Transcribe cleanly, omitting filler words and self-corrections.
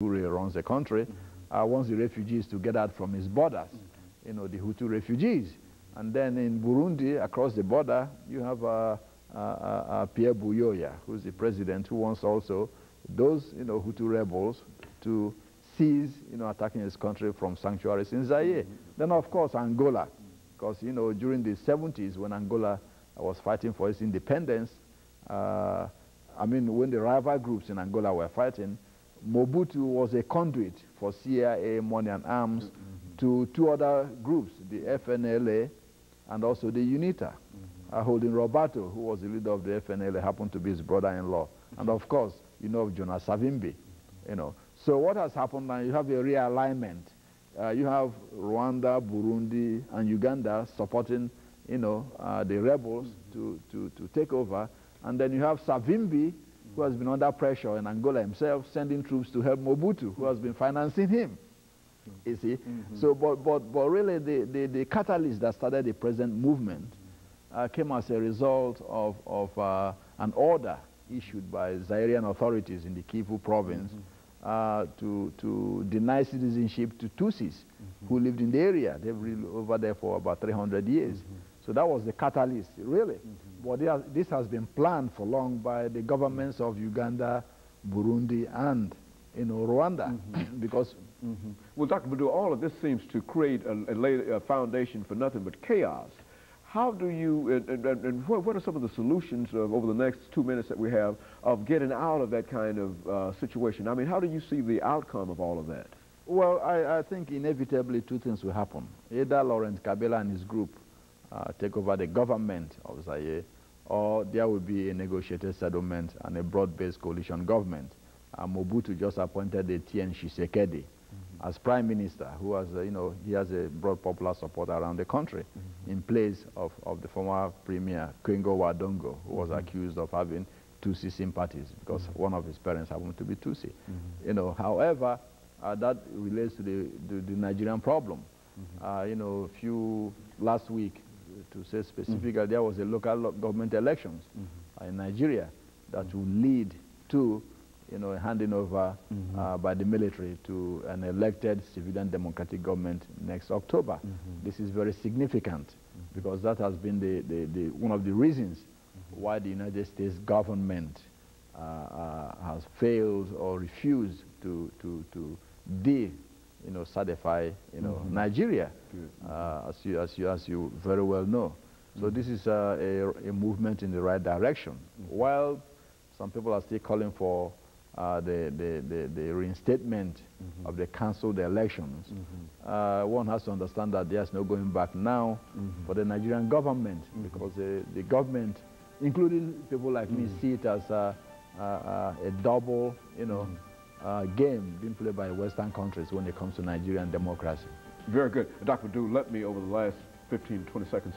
Hutu runs the country, wants the refugees to get out from his borders, you know, the Hutu refugees. And then in Burundi, across the border, you have Pierre Buyoya, who's the president, who wants also those, you know, Hutu rebels to cease, you know, attacking his country from sanctuaries in Zaire. Then, of course, Angola, because, you know, during the 70s, when Angola was fighting for its independence, I mean, when the rival groups in Angola were fighting, Mobutu was a conduit for CIA money and arms to two other groups, the FNLA and also the UNITA. Holding Roberto, who was the leader of the FNLA, happened to be his brother-in-law. And of course, you know of Jonas Savimbi, you know. So what has happened now, you have a realignment. You have Rwanda, Burundi, and Uganda supporting, you know, the rebels to take over. And then you have Savimbi, who has been under pressure in Angola himself, sending troops to help Mobutu, who has been financing him. You see? So, but really, the catalyst that started the present movement came as a result of an order issued by Zairean authorities in the Kivu province to deny citizenship to Tutsis who lived in the area. They've lived over there for about 300 years. So that was the catalyst, really. But this has been planned for long by the governments of Uganda, Burundi, and, you know, Rwanda. Because well, Dr. Madu, all of this seems to create a foundation for nothing but chaos. How do you, and what are some of the solutions over the next 2 minutes that we have of getting out of that kind of situation? I mean, how do you see the outcome of all of that? Well, I think inevitably two things will happen. Either Laurent Kabila and his group take over the government of Zaire, or there will be a negotiated settlement and a broad-based coalition government. Mobutu just appointed Etienne Tshisekedi as prime minister, who has, you know, he has a broad popular support around the country, in place of the former premier Kwengo Wadongo, who was accused of having Tutsi sympathies because one of his parents happened to be Tutsi. You know, however, that relates to the Nigerian problem. You know, last week, to say specifically, there was a local government elections in Nigeria that will lead to, you know, a handing over by the military to an elected civilian democratic government next October. This is very significant because that has been one of the reasons why the United States government has failed or refused to you know, certify, you know, Nigeria, as you very well know. So this is a movement in the right direction. While some people are still calling for the reinstatement of the cancelled elections, one has to understand that there's no going back now for the Nigerian government, because the government, including people like me, see it as a double, you know, game being played by Western countries when it comes to Nigerian democracy. Very good. Dr. Madu, let me, over the last 15, 20 seconds,